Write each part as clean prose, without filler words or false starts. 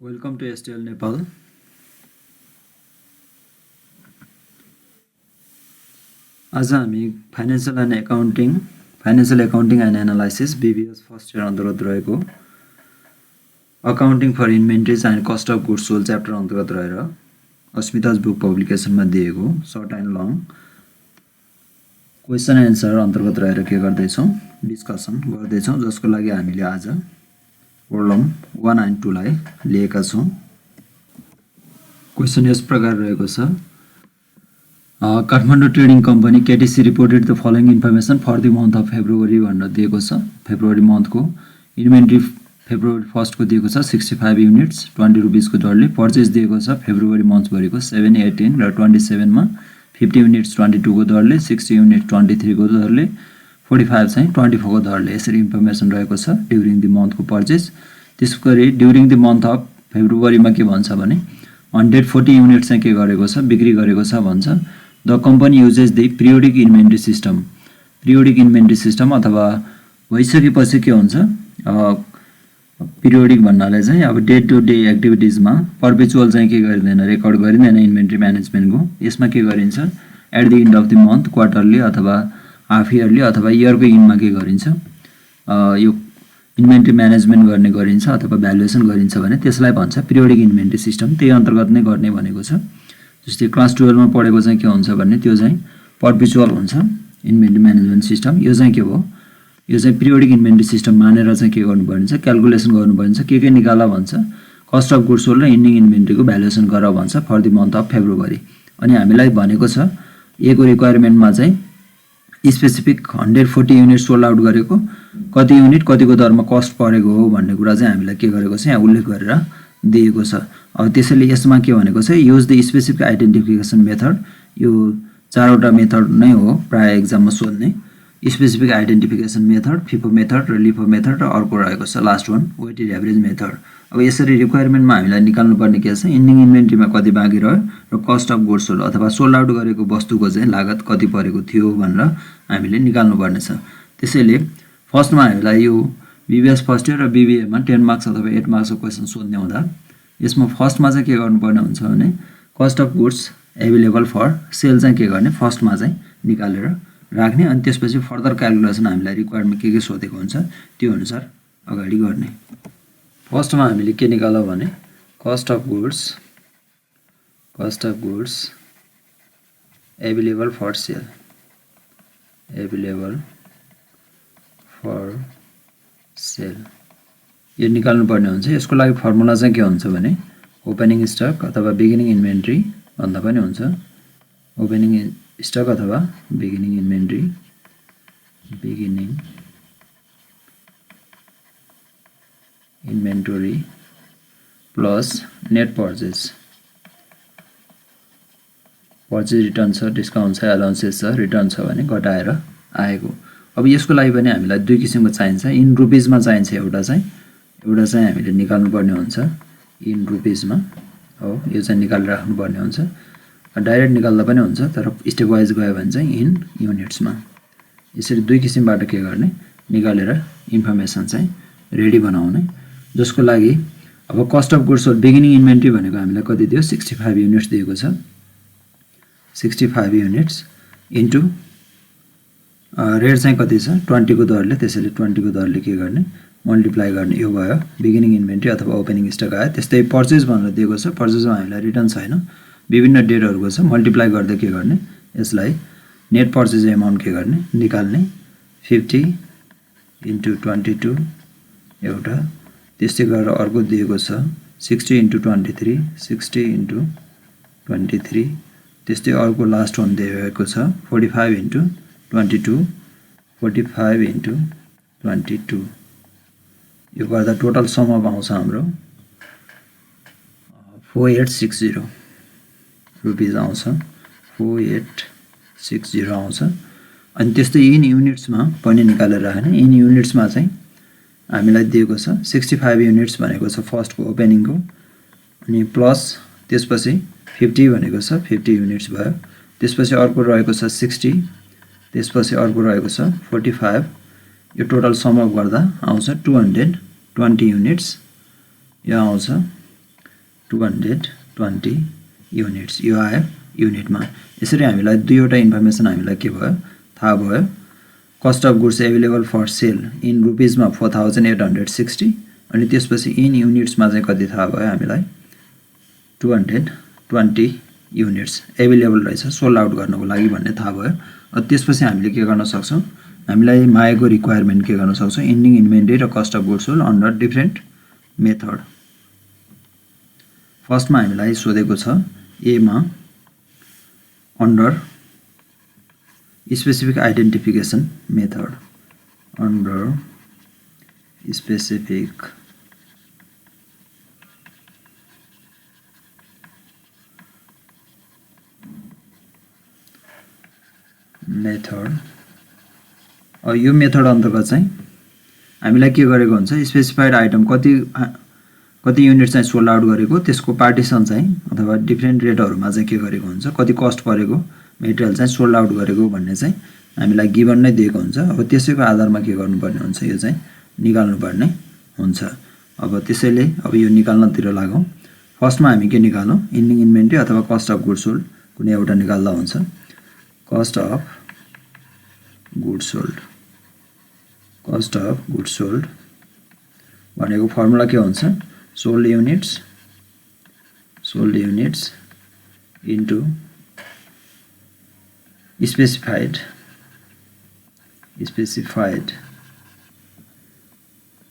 Welcome to STL Nepal. आज हामी financial accounting and analysis BBS first year अन्तर्गत रहेको accounting for inventories and cost of goods sold chapter अन्तर्गत रहेर Asmita's book पब्लिकेसनमा दिएको short and long question answer अन्तर्गत रहेर के गर्दैछौँ डिस्कसन गर्दैछौँ, जसको लागि हामीले आज प्रब्लम 1 एन्ड 2 लाई लिएका छौँ। क्वेसन यस प्रकार रहेको छ, Kathmandu trading company KTC reported the following information for the month of February भनेर दिएको छ। फेब्रुअरी मन्थको इन्भेन्ट्री फेब्रुअरी 1 को दिएको छ 65 युनिट्स 20 रुपिसको दरले। पर्चेस दिएको छ फेब्रुअरी मन्थभरिको 7, 18 र 27 मा 50 युनिट्स 22 को दरले, 60 युनिट 23 को दरले, 45 चाहिँ 24 को दरले। यसरी इन्फर्मेसन रहेको छ ड्युरिङ द मन्थको पर्चेस। त्यसैगरी ड्युरिङ द मन्थ अफ फेब्रुअरीमा के भन्छ भने 140 युनिट चाहिँ के गरेको छ बिक्री गरेको छ भन्छ। The company uses the periodic inventory system. Periodic inventory system अथवा भइसकेपछि के हुन्छ पिरियोडिक भन्नाले चाहिँ अब डे टु डे एक्टिभिटिजमा पर्पेचुअल चाहिँ के गरिँदैन, रेकर्ड गरिँदैन इन्भेन्ट्री म्यानेजमेन्टको। यसमा के गरिन्छ at the end of the month, quarterly अथवा हाफ इयरली अथवा इयरको इन्डमा के गरिन्छ यो इन्भेन्ट्री म्यानेजमेन्ट गर्ने गरिन्छ अथवा भ्यालुएसन गरिन्छ भने त्यसलाई भन्छ पिरियोडिक इन्भेन्ट्री सिस्टम। त्यही अन्तर्गत नै गर्ने भनेको छ। जस्तै क्लास 12 मा पढेको चाहिँ के हुन्छ भने त्यो चाहिँ पर्पेचुअल हुन्छ इन्भेन्ट्री म्यानेजमेन्ट सिस्टम। यो चाहिँ के हो, यो चाहिँ पिरियोडिक इन्भेन्ट्री सिस्टम मानेर चाहिँ के गर्नुपर्ने छ क्याल्कुलेसन गर्नुपर्ने छ। के निकाला भन्छ कस्ट अफ गुड्स सोल्ड र इन्डिङ इन्भेन्ट्रीको भ्यालुएसन गर भन्छ for the month of February. अनि हामीलाई भनेको छएको रिक्वायरमेन्टमा चाहिँ स्पेसिफिक 140 युनिट सोल्ड आउट गरेको, कति युनिट कतिको दरमा कस्ट परेको हो भन्ने कुरा चाहिँ हामीलाई के गरेको छ यहाँ उल्लेख गरेर दिएको छ। अब त्यसैले यसमा के भनेको छ use the specific identification method. यो चारवटा मेथड नै हो प्राय एक्जाममा सोध्ने, specific identification method, FIFO method र लिफो मेथड र अर्को रहेको छ last one weighted average method. अब यसरी रिक्वायरमेन्टमा हामीलाई निकाल्नु पर्ने के छ इन्डिङ इन्भेन्ट्रीमा कति बाँकी रह्यो र कस्ट अफ गुड्स सोल्ड अथवा सोल्ड आउट गरेको वस्तुको चाहिँ लागत कति परेको थियो भनेर हामीले निकाल्नु पर्ने छ। त्यसैले फर्स्टमा हामीलाई यो BBS फर्स्ट इयर र BBA मा 10 मार्क्स अथवा 8 मार्क्सको क्वेसन सोध्ने हुँदा यसमा फर्स्टमा चाहिँ के गर्नुपर्ने हुन्छ भने cost of goods available for sale चाहिँ के गर्ने फर्स्टमा चाहिँ निकालेर राख्ने, अनि त्यसपछि फर्दर क्याल्कुलेसन हामीलाई रिक्वायरमेन्ट के सोधेको हुन्छ त्यो अनुसार अगाडि गर्ने। फर्स्टमा हामीले के निकाल्यो भने cost of goods available for sale, available for sale यो निकाल्नु पर्ने हुन्छ। यसको लागि फर्मुला चाहिँ के हुन्छ भने ओपनिङ स्टक अथवा बिगिनिङ इन्भेन्ट्री भन्दा पनि हुन्छ। ओपनिङ स्टक अथवा beginning inventory, beginning inventory plus net purchase. Purchase return छ, डिस्काउन्ट छ, एलाउन्सेस छ, रिटर्न छ भने घटाएर आएको। अब यसको लागि पनि हामीलाई दुई किसिमको चाहिन्छ। इन रुपिजमा चाहिन्छ एउटा चाहिँ हामीले निकाल्नु पर्ने हुन्छ इन रुपिजमा हो, यो चाहिँ निकालेर राख्नुपर्ने हुन्छ। डाइरेक्ट निकाल्दा पनि हुन्छ तर स्टेप वाइज गयो भने चाहिँ इन युनिट्समा। यसरी दुई किसिमबाट के गर्ने निकालेर इन्फर्मेसन चाहिँ रेडी बनाउने, जसको लागि अब cost of goods sold beginning inventory भनेको हामीलाई कति दियो 65 युनिट्स दिएको छ। 65 युनिट्स इन्टु रेट चाहिँ कति छ 20 को दरले, त्यसैले 20 को दरले के गर्ने मल्टिप्लाई गर्ने। यो भयो बिगिनिङ इन्भेन्ट्री अथवा ओपनिङ स्टक आयो। त्यस्तै पर्चेस भनेर दिएको छ, पर्चेसमा हामीलाई रिटर्न छैन, विभिन्न डेटहरूको छ, मल्टिप्लाई गर्दै के गर्ने यसलाई नेट पर्चेस एमाउन्ट के गर्ने निकाल्ने। 50 इन्टु 22 एउटा, त्यस्तै गरेर अर्को दिएको छ 60 इन्टु 23, 60 इन्टु 23, त्यस्तै अर्को लास्ट वान दिएको छ 45 इन्टु 22, 45 इन्टु 22। यो गर्दा टोटल सम अफ आउँछ हाम्रो 4860 रुपिज आउँछ, 4860 आउँछ। अनि त्यस्तै इन युनिट्समा पनि निकालेर राख्ने। इन युनिट्समा चाहिँ हामीलाई दिएको छ 65 युनिट्स भनेको छ फर्स्टको ओपनिङको, अनि प्लस त्यसपछि 50 भनेको छ 50 युनिट्स भयो, त्यसपछि अर्को रहेको छ 60, त्यसपछि अर्को रहेको छ 45। यो टोटल सम अफ गर्दा आउँछ 220 युनिट्स। यो आउँछ 220 युनिट्स यो आयो युनिटमा। यसरी हामीलाई दुईवटा इन्फर्मेसन हामीलाई के भयो थाहा भयो। Cost of goods available for sale in रुपिजमा 4860 अनि त्यसपछि इन युनिट्समा चाहिँ कति थाहा भयो हामीलाई 220 युनिट्स एभाइलेबल रहेछ सोल्ड आउट गर्नको लागि भन्ने थाहा भयो। त्यसपछि हामीले के गर्न सक्छौँ हामीलाई मागेको रिक्वायरमेन्ट के गर्न सक्छौँ इन्डिङ इन्भेन्ट्री र cost of goods sold under different method. फर्स्टमा हामीलाई सोधेको छ एमा under specific identification method under specific method. यो मेथड अन्तर्गत चाहिँ हामीलाई के गरेको हुन्छ स्पेसिफाइड आइटम कति युनिट चाहिँ सोल्ड आउट गरेको त्यसको पार्टिसन चाहिँ अथवा डिफ्रेन्ट रेटहरुमा चाहिँ के गरेको हुन्छ कति कस्ट परेको मेटेरियल चाहिँ सोल्ड आउट गरेको भन्ने चाहिँ हामीलाई गिभन नै दिएको हुन्छ। अब त्यसैको आधारमा के गर्नुपर्ने हुन्छ यो चाहिँ निकाल्नुपर्ने हुन्छ। अब त्यसैले अब यो निकाल्नतिर लागौं। फर्स्टमा हामी के निकालौं इन्डिङ इन्भेन्ट्री अथवा कस्ट अफ गुड्स सोल्ड कुनै एउटा निकाल्दा हुन्छ। Cost of goods sold cost of goods sold भनेको फर्मुला के हुन्छ sold units into specified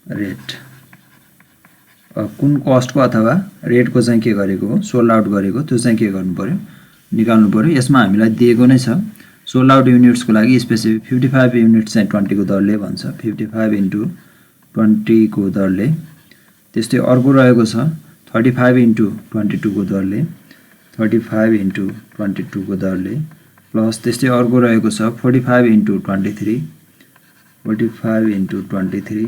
rate. कुन कस्टको अथवा रेटको चाहिँ के गरेको हो सोल्ड आउट गरेको त्यो चाहिँ के गर्नु पर्यो निकाल्नु पर्यो। यसमा हामीलाई दिएको नै छ सोल्ड आउट युनिट्सको लागि स्पेसिफिक 55 युनिट्स चाहिँ 20 को दरले भन्छ 55 इन्टु 20 को दरले। त्यस्तै अर्को रहेको छ 35 इन्टु 22 को दरले 35 इन्टु 22 को दरले प्लस त्यस्तै अर्को रहेको छ 45 इन्टु 23 45 इन्टु 23।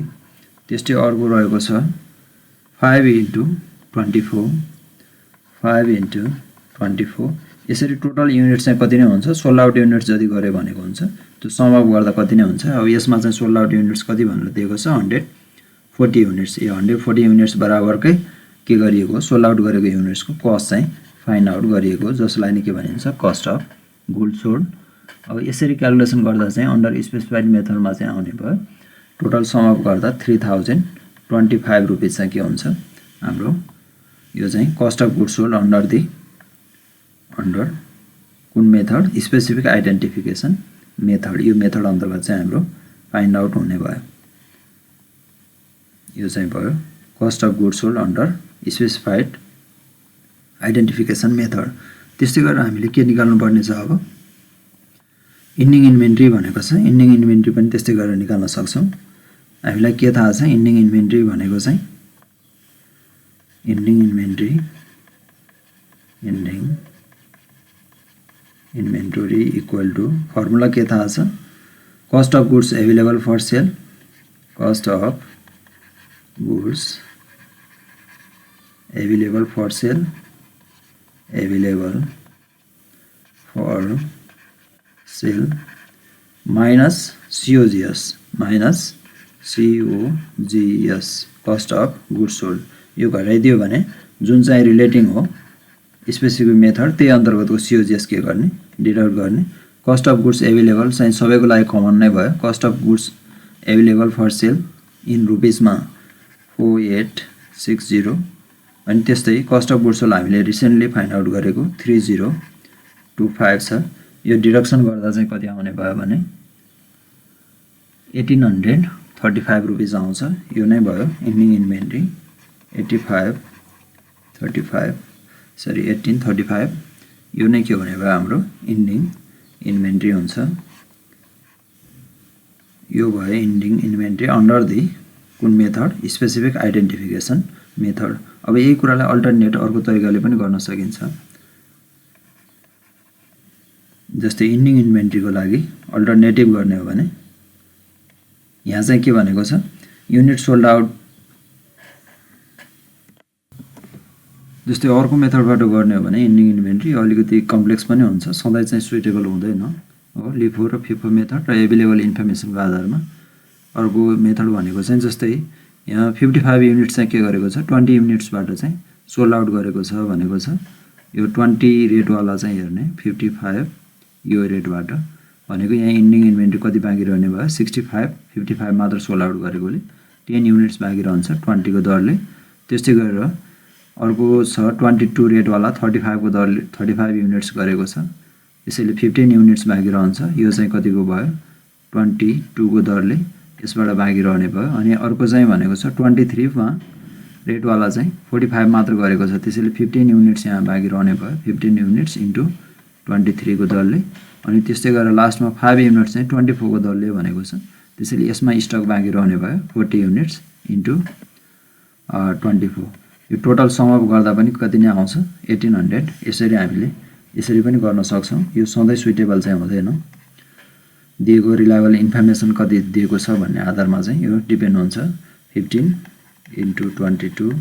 त्यस्तै अर्को रहेको छ 5 इन्टु 24 5 इन्टु 24। यसरी टोटल युनिट चाहिँ कति नै हुन्छ सोल्ड आउट युनिट्स जति गरे भनेको हुन्छ त्यो सम अप गर्दा कति नै हुन्छ। अब यसमा चाहिँ सोल्ड आउट युनिट्स कति भनेर दिएको छ 140 युनिट्स। यो 140 युनिट्स बराबरकै के गरिएको सोल्ड आउट गरेको युनिट्सको कस्ट चाहिँ फाइन्ड आउट गरिएको जसलाई नै के भनिन्छ कस्ट अफ गुड्स सोल्ड। अब यसरी क्यालकुलेसन गर्दा चाहिँ अन्डर स्पेसिफाइड मेथडमा चाहिँ आउने भयो। टोटल सम अप गर्दा 3025 रुपैयाँ चाहिँ के हुन्छ हाम्रो यो चाहिँ cost of goods sold under कुन मेथड स्पेसिफिक आइडेन्टिफिकेसन मेथड। यो मेथड अन्तर्गत चाहिँ हाम्रो फाइन्ड आउट हुने भयो। यो चाहिँ भयो cost of goods sold under specified identification method. त्यस्तै गरेर हामीले के निकाल्नु पर्ने छ अब इन्डिङ इन्भेन्ट्री भनेको छ। इन्डिङ इन्भेन्ट्री पनि त्यस्तै गरेर निकाल्न सक्छौं। हामीलाई के थाहा छ इन्डिङ इन्भेन्ट्री भनेको चाहिँ ending inventory equal to formula के थाहा छ cost of goods available for sale cost of goods available for sale minus COGS cost of goods sold. यो घटाइदियो भने जुन चाहिँ रिलेटिङ हो स्पेसिफिक मेथड त्यही अन्तर्गतको COGS के गर्ने डिडक्ट गर्ने। कस्ट अफ गुड्स एभाइलेबल चाहिँ सबैको लागि कमन नै भयो। Cost of goods available for sale in रुपिसमा 4860 अनि त्यस्तै कस्ट अफ गुड्स सोल्ड हामीले रिसेन्टली फाइन्ड आउट गरेको 3025 छ। यो डिडक्सन गर्दा चाहिँ कति आउने भयो भने 1835 रुपैयाँ आउँछ। यो नै भयो इन्डिङ इन्भेन्ट्री 1835 यो नै के भने भयो हाम्रो इन्डिङ इन्भेन्ट्री हुन्छ। यो भयो इन्डिङ इन्भेन्ट्री अन्डर दि कुन मेथड स्पेसिफिक आइडेन्टिफिकेसन मेथड। अब यही कुरालाई अल्टरनेट अर्को तरिकाले पनि गर्न सकिन्छ। जस्तै इन्डिङ इन्भेन्ट्रीको लागि अल्टरनेटिभ गर्ने हो भने यहाँ चाहिँ के भनेको छ युनिट सोल्ड आउट। जस्तै अर्को मेथडबाट गर्ने हो भने इन्डिङ इन्भेन्ट्री अलिकति कम्प्लेक्स पनि हुन्छ सधैँ चाहिँ सुइटेबल हुँदैन हो। लिफो र फिफो मेथड र एभाइलेबल इन्फर्मेसनको आधारमा अर्को मेथड भनेको चाहिँ जस्तै यहाँ 55 युनिट्स चाहिँ के गरेको छ 20 युनिट्सबाट चाहिँ सोल्ड आउट गरेको छ भनेको छ यो 20 रेटवाला चाहिँ हेर्ने 55 यो रेटबाट भनेको यहाँ इन्डिङ इन्भेन्ट्री कति बाँकी रहने भयो 65 55 मात्र सोल्ड आउट गरेकोले 10 युनिट्स बाँकी रहन्छ 20 को दरले। त्यस्तै गरेर अर्को छ 22 रेटवाला 35 को दरले 35 युनिट्स गरेको छ यसैले 15 युनिट्स बाँकी रहन्छ यो चाहिँ कतिको भयो 22 को दरले यसबाट बाँकी रहने भयो। अनि अर्को चाहिँ भनेको छ 23 मा रेटवाला चाहिँ 45 मात्र गरेको छ त्यसैले 15 युनिट्स यहाँ बाँकी रहने भयो 15 युनिट्स इन्टु 23 को दरले। अनि त्यस्तै गरेर लास्टमा 5 युनिट्स चाहिँ 24 को दरले भनेको छ त्यसैले यसमा स्टक बाँकी रहने भयो 40 युनिट्स इन्टु 24 यो टोटल सम अप गर्दा पनि कति नै आउँछ 1800। यसरी हामीले यसरी पनि गर्न सक्छौँ यो सधैँ सुइटेबल चाहिँ हुँदैन दिएको रिलायबल इन्फर्मेसन कति दिएको छ भन्ने आधारमा चाहिँ यो डिपेन्ड हुन्छ 15 इन्टु 22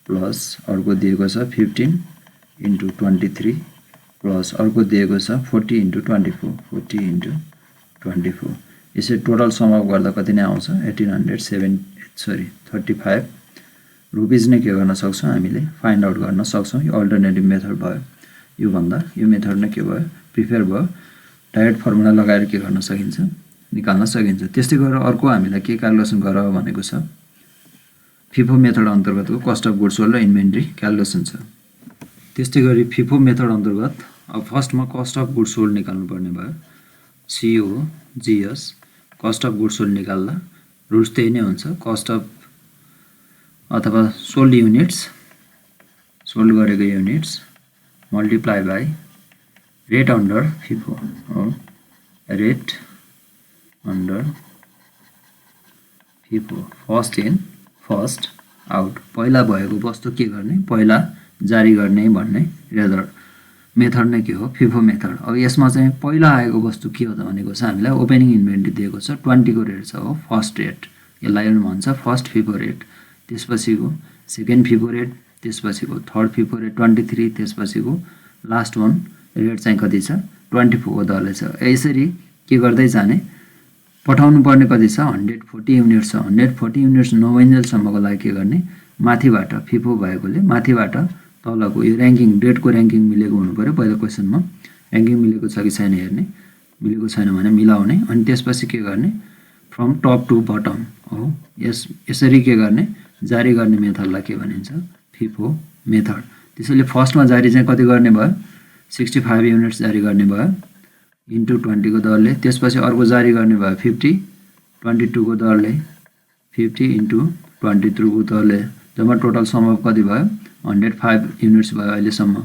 प्लस अर्को दिएको छ 15 इन्टु 23 प्लस अर्को दिएको छ 40 इन्टु 24 40 इन्टु 24 यसरी टोटल सम अप गर्दा कति नै आउँछ 35 रुपिज नै के गर्न सक्छौँ हामीले फाइन्ड आउट गर्न सक्छौँ। यो अल्टरनेटिभ मेथड भयो यो भन्दा यो मेथड नै के भयो प्रिफर भयो डाइरेक्ट फर्मुला लगाएर के गर्न सकिन्छ निकाल्न सकिन्छ। त्यस्तै गरेर अर्को हामीलाई के क्यालकुलेसन गर भनेको छ फिफो मेथड अन्तर्गतको कस्ट अफ गुड्स सोल्ड र इन्भेन्ट्री क्यालकुलेसन छ। त्यस्तै गरी फिफो मेथड अन्तर्गत अब फर्स्टमा कस्ट अफ गुड्स सोल्ड निकाल्नु पर्ने भयो COGS cost of goods sold निकाल्दा रुल्स त्यही नै हुन्छ कस्ट अफ अथवा सोल्ड युनिट्स सोल्ड गरेको units multiply by rate under FIFO rate under FIFO first in first out पहिला भएको वस्तु के गर्ने पहिला जारी गर्ने भन्ने मेथड नै के हो फिफो मेथड। अब यसमा चाहिँ पहिला आएको वस्तु के हो त भनेको छ हामीलाई ओपनिङ इन्भेन्ट्री दिएको छ 20 को रेट छ हो फर्स्ट रेट यसलाई भन्छ फर्स्ट फिफो रेट त्यसपछिको सेकेन्ड फिफो रेट त्यसपछिको थर्ड फिफो रेट 23 त्यसपछिको लास्ट वान रेट चाहिँ कति छ 24 को दरले छ। यसरी के गर्दै जाने पठाउनु पर्ने कति छ 140 युनिट्स छ 140 युनिट्स नभइन्जेलसम्मको लागि के गर्ने माथिबाट फिफो भएकोले माथिबाट तलको यो र्याङ्किङ रेटको र्याङ्किङ मिलेको हुनु पर्यो पहिलो क्वेसनमा र्याङ्किङ मिलेको छ कि छैन हेर्ने मिलेको छैन भने मिलाउने अनि त्यसपछि के गर्ने फ्रम टप टु बटम हो यसरी के गर्ने जारी गर्ने मेथडलाई के भनिन्छ फिफो मेथड। त्यसैले फर्स्टमा जारी चाहिँ कति गर्ने भयो 65 युनिट्स जारी गर्ने भयो इन्टु 20 को दरले त्यसपछि अर्को जारी गर्ने भयो 50 22 को दरले 50 इन्टु 23 को दरले जम्मा टोटल सम अफ कति भयो 105 युनिट्स भयो अहिलेसम्म।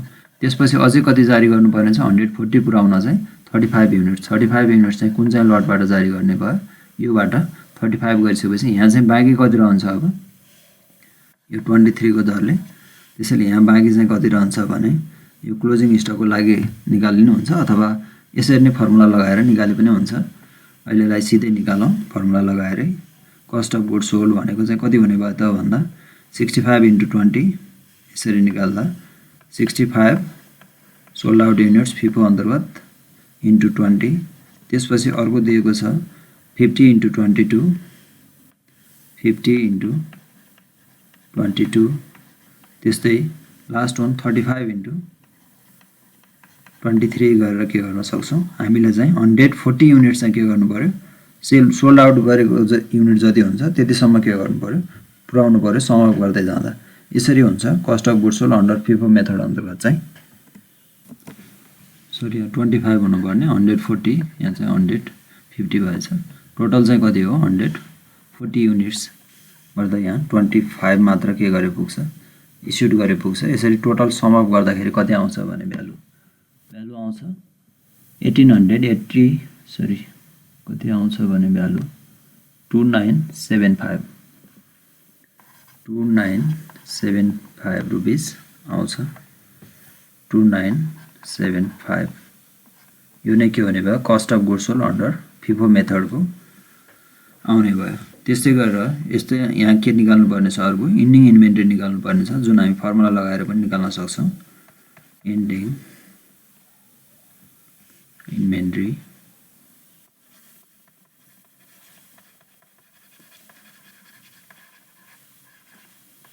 त्यसपछि अझै कति जारी गर्नुपर्ने छ 140 पुऱ्याउन चाहिँ 35 युनिट्स 35 युनिट्स चाहिँ कुन चाहिँ लटबाट जारी गर्ने भयो योबाट 35 गरिसकेपछि यहाँ चाहिँ बाँकी कति रहन्छ अब यो 23 को दरले त्यसैले यहाँ बाँकी चाहिँ कति रहन्छ भने यो क्लोजिङ स्टकको लागि निकालिनु हुन्छ अथवा यसरी नै फर्मुला लगाएर निकाले पनि हुन्छ। अहिलेलाई सिधै निकालौँ फर्मुला लगाएरै कस्ट अफ गुड्स सोल्ड भनेको चाहिँ कति हुने भयो त भन्दा 65 इन्टु 20 यसरी निकाल्दा 65 सोल्ड आउट युनिट्स फिफो अन्तर्गत इन्टु 20 त्यसपछि अर्को दिएको छ 50 इन्टु 22 50 इन्टु 22 त्यस्तै लास्ट वान 35 इन्टु 23 गरेर के गर्न सक्छौँ हामीले चाहिँ 140 युनिट चाहिँ के गर्नु पर्यो सोल्ड आउट गरेको युनिट जति हुन्छ त्यतिसम्म के गर्नु पर्यो पुऱ्याउनु पर्यो सम अप गर्दै जाँदा यसरी हुन्छ cost of goods sold under FIFO method अन्तर्गत चाहिँ सरी 25 हुनुपर्ने 140 यहाँ चाहिँ 150 भएछ टोटल चाहिँ कति हो 140 युनिट्स गर्दा यहाँ 25 मात्र के गरे पुग्छ इस्युड गरे पुग्छ। यसरी टोटल सम अप गर्दाखेरि कति आउँछ भने भ्यालु आउँछ 1880 सरी कति आउँछ भने भ्यालु 2975 रुपिस आउँछ 2975 यो नै के हुने भयो cost of goods sold under FIFO मेथडको आउने भयो। त्यस्तै गरेर यस्तै यहाँ के निकाल्नु पर्ने छ अर्को इन्डिङ इन्भेन्ट्री निकाल्नु पर्ने छ जुन हामी फर्मुला लगाएर पनि निकाल्न सक्छौँ इन्डिङ इन्भेन्ट्री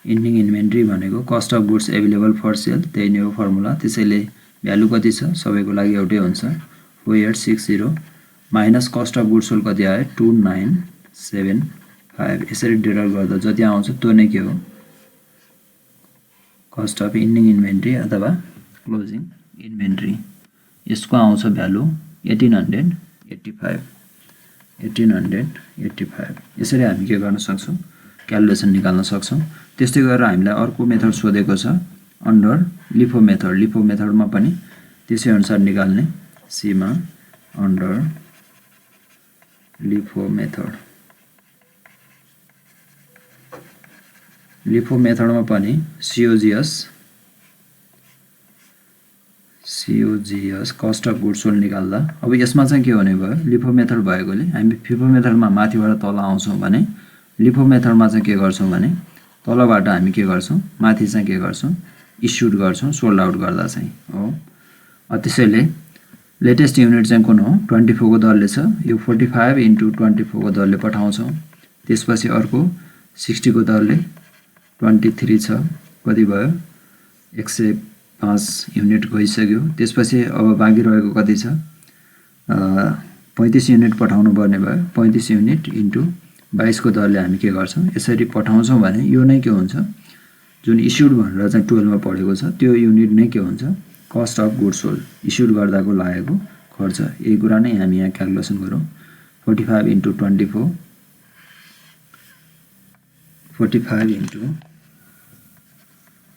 इन्डिङ इन्भेन्ट्री भनेको cost of goods available for sale, त्यही नै हो फर्मुला। त्यसैले भ्यालु कति छ सबैको लागि एउटै हुन्छ, 4860 minus cost of goods sold कति आयो 2975। यसरी डिडक्ट गर्दा जति आउँछ त्यो नै के हो कस्ट अफ इन्डिङ इन्भेन्ट्री अथवा क्लोजिङ इन्भेन्ट्री। यसको आउँछ भ्यालु 1885। यसरी हामी के गर्न सक्छौँ क्यालकुलेसन निकाल्न सक्छौँ। त्यस्तै गरेर हामीलाई अर्को मेथड सोधेको छ अन्डर लिफो मेथड। लिफो मेथडमा पनि त्यसै अनुसार निकाल्ने, सीमा अन्डर लिफो मेथड। लिफो मेथडमा पनि COGS cost of goods sold निकाल्दा अब यसमा चाहिँ के हुने भयो, लिफो मेथड भएकोले हामी फिफो मेथडमा माथिबाट तल आउँछौँ भने लिफो मेथडमा चाहिँ के गर्छौँ भने तलबाट हामी के गर्छौँ माथि चाहिँ के गर्छौँ इस्युड गर्छौँ सोल्ड आउट गर्दा चाहिँ हो। त्यसैले लेटेस्ट युनिट चाहिँ कुन हो 24 को दरले छ, यो 45 × 24 को दरले पठाउँछौँ। त्यसपछि अर्को 60 को दरले 23 छ, कति भयो 105 युनिट गइसक्यो। त्यसपछि अब बाँकी रहेको कति छ 35 युनिट पठाउनु पर्ने भयो। 35 युनिट इन्टु 22 को दरले हामी के गर्छौँ यसरी पठाउँछौँ भने यो नै के हुन्छ जुन इस्युड भनेर चाहिँ 12 मा पढेको छ त्यो युनिट नै के हुन्छ cost of goods sold, issued गर्दाको लागेको खर्च। यही कुरा नै हामी यहाँ क्यालकुलेसन गरौँ। 45 × 24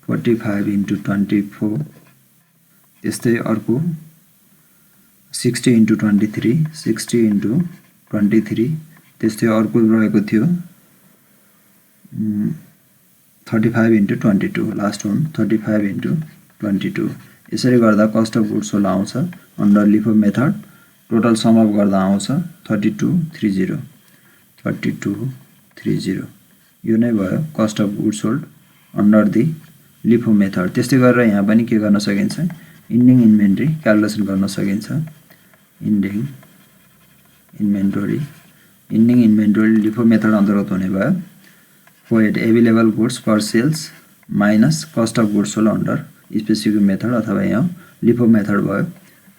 45 × 24, त्यस्तै अर्को 60 × 23 60 × 23, त्यस्तै अर्को रहेको थियो 35 × 22, लास्ट वान 35 × 22। यसरी गर्दा कस्ट अफ गुड्स सोल्ड आउँछ under LIFO method. Total sum up गर्दा आउँछ 3230। यो नै भयो cost of goods sold under the LIFO method. त्यस्तै गरेर यहाँ पनि के गर्न सकिन्छ इन्डिङ इन्भेन्ट्री क्यालकुलेसन गर्न सकिन्छ। इन्डिङ इन्भेन्टोरी लिफो मेथड अन्तर्गत हुने भयो। पोएट available goods per sales minus cost of goods sold under specific method अथवा यहाँ लिफो मेथड भयो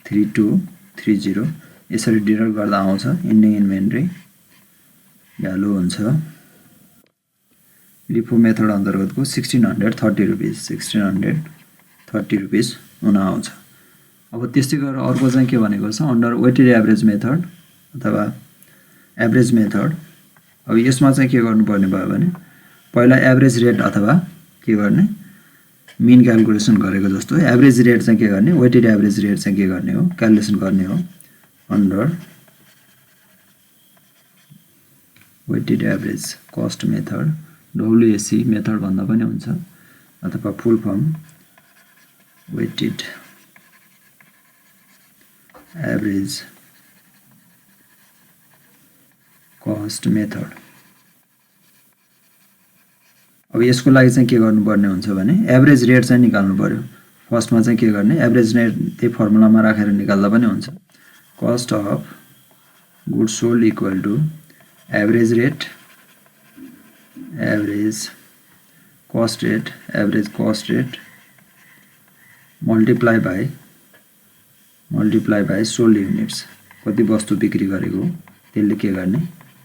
3230। यसरी डिडक्ट गर्दा आउँछ इन्डिङ इन्भेन्ट्री भ्यालु हुन्छ लिफो मेथड अन्तर्गतको 1630 रुपिस 1630 रुपिस हुन आउँछ। अब त्यस्तै गरेर अर्को चाहिँ के भनेको छ अन्डर वेटेड एभरेज मेथड अथवा एभरेज मेथड। अब यसमा चाहिँ के गर्नुपर्ने भयो भने पहिला एभरेज रेट अथवा के गर्ने मिन क्यालकुलेसन गरेको जस्तो एभरेज रेट चाहिँ के गर्ने वेटेड एभरेज रेट चाहिँ के गर्ने हो क्यालकुलेसन गर्ने हो under weighted average cost method. WAC method भन्दा पनि हुन्छ अथवा full form weighted average cost method. अब यसको लागि चाहिँ के गर्नुपर्ने हुन्छ भने एभरेज रेट चाहिँ निकाल्नु पर्यो। फर्स्टमा चाहिँ के गर्ने एभरेज रेट त्यही फर्मुलामा राखेर निकाल्दा पनि हुन्छ। Cost of goods sold equal to average rate average cost rate multiply by sold units. कति वस्तु बिक्री गरेको त्यसले के गर्ने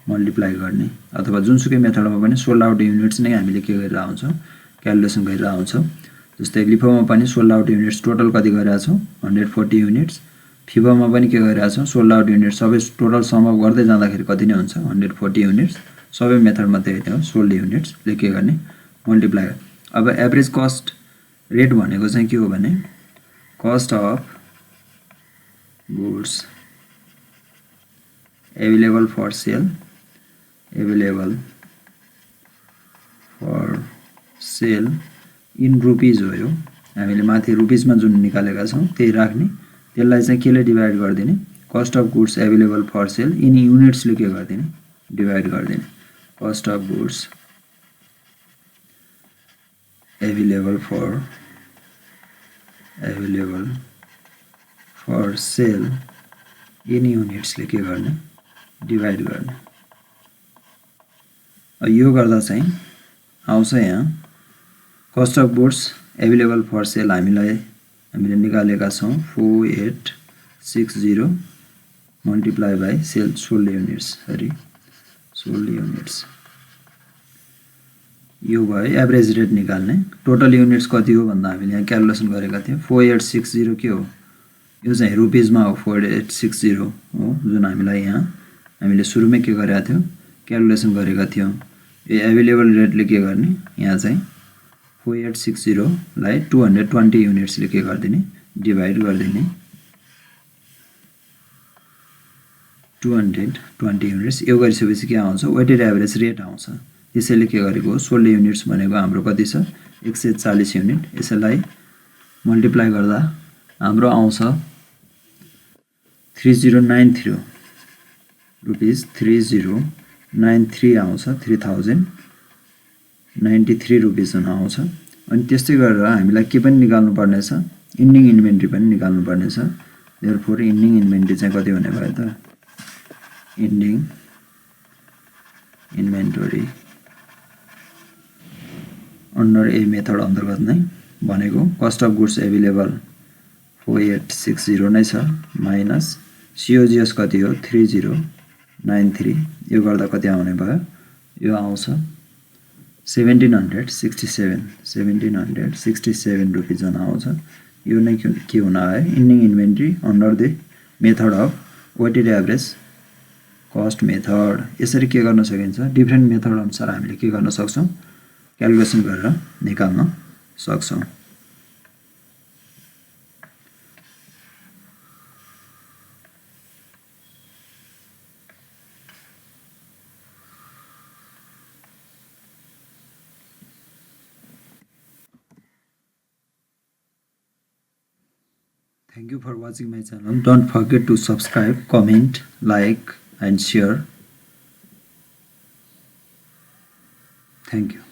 मल्टिप्लाई गर्ने अथवा जुनसुकै मेथडमा पनि सोल्ड आउट युनिट्स नै हामीले के गरेर आउँछौँ क्यालकुलेसन गरेर आउँछौँ। जस्तै लिफोमा पनि सोल्ड आउट युनिट्स टोटल कति गरेका छौँ 140 युनिट्स। फिफोमा पनि के गरेका छौँ सोल्ड आउट युनिट्स सबै टोटल सम अप गर्दै जाँदाखेरि कति नै हुन्छ 140 युनिट्स। सबै मेथडमा त्यही हो सोल्ड युनिट्सले के गर्ने मल्टिप्लाई। अब एभरेज कस्ट रेट भनेको चाहिँ के हो भने cost of goods available for sale in rupees हो। यो हामीले माथि रुपिजमा जुन निकालेका छौँ त्यही राख्ने, त्यसलाई चाहिँ केले डिभाइड गरिदिने cost of goods available for sale in युनिट्सले के गरिदिने डिभाइड गरिदिने। Cost of goods available for sale in युनिट्सले के गर्ने डिभाइड गर्ने। यो गर्दा चाहिँ आउँछ यहाँ cost of goods available for sale हामीले निकालेका छौँ 4860 multiply by sale sold units यो भयो एभरेज रेट निकाल्ने। टोटल युनिट्स कति हो भन्दा हामीले यहाँ क्यालकुलेसन गरेका थियौँ 4860 के हो, यो चाहिँ रुपिजमा हो 4860 हो जुन हामीलाई यहाँ हामीले सुरुमै के गरेका थियौँ क्यालकुलेसन गरेका थियौँ। यो एभाइलेबल रेटले के गर्ने, यहाँ चाहिँ 4860 लाई 220 युनिट्सले के गरिदिने डिभाइड गरिदिने 220 युनिट्स। यो गरिसकेपछि के आउँछ वेटेड एभरेज रेट आउँछ। त्यसैले के गरेको हो सोल्ड युनिट्स भनेको हाम्रो कति छ 140 युनिट। यसैलाई मल्टिप्लाई गर्दा हाम्रो आउँछ 3093 रुपिस 3093 आउँछ 3093 रुपिस आउँछ। अनि त्यस्तै गरेर हामीलाई के पनि निकाल्नु पर्नेछ इन्डिङ इन्भेन्ट्री पनि निकाल्नु पर्नेछ। देयरफोर इन्डिङ इन्भेन्ट्री चाहिँ कति हुने भयो त ending inventory under a method अन्तर्गत नै भनेको कस्ट अफ गुड्स एभाइलेबल 4860 नै छ माइनस सिओजिएस कति हो 3093 यो गर्दा कति आउने भयो यो आउँछ 1767 रुपिस आउँछ। यो नै के हुन आयो ending inventory under the method of weighted average cost method. यसरी के गर्न सकिन्छ डिफ्रेन्ट मेथड अनुसार हामीले के गर्न सक्छौँ क्यालकुलेसन गरेर निकाल्न सक्छौँ। Thank you for watching my channel. Don't forget to subscribe, comment, like and share. Thank you.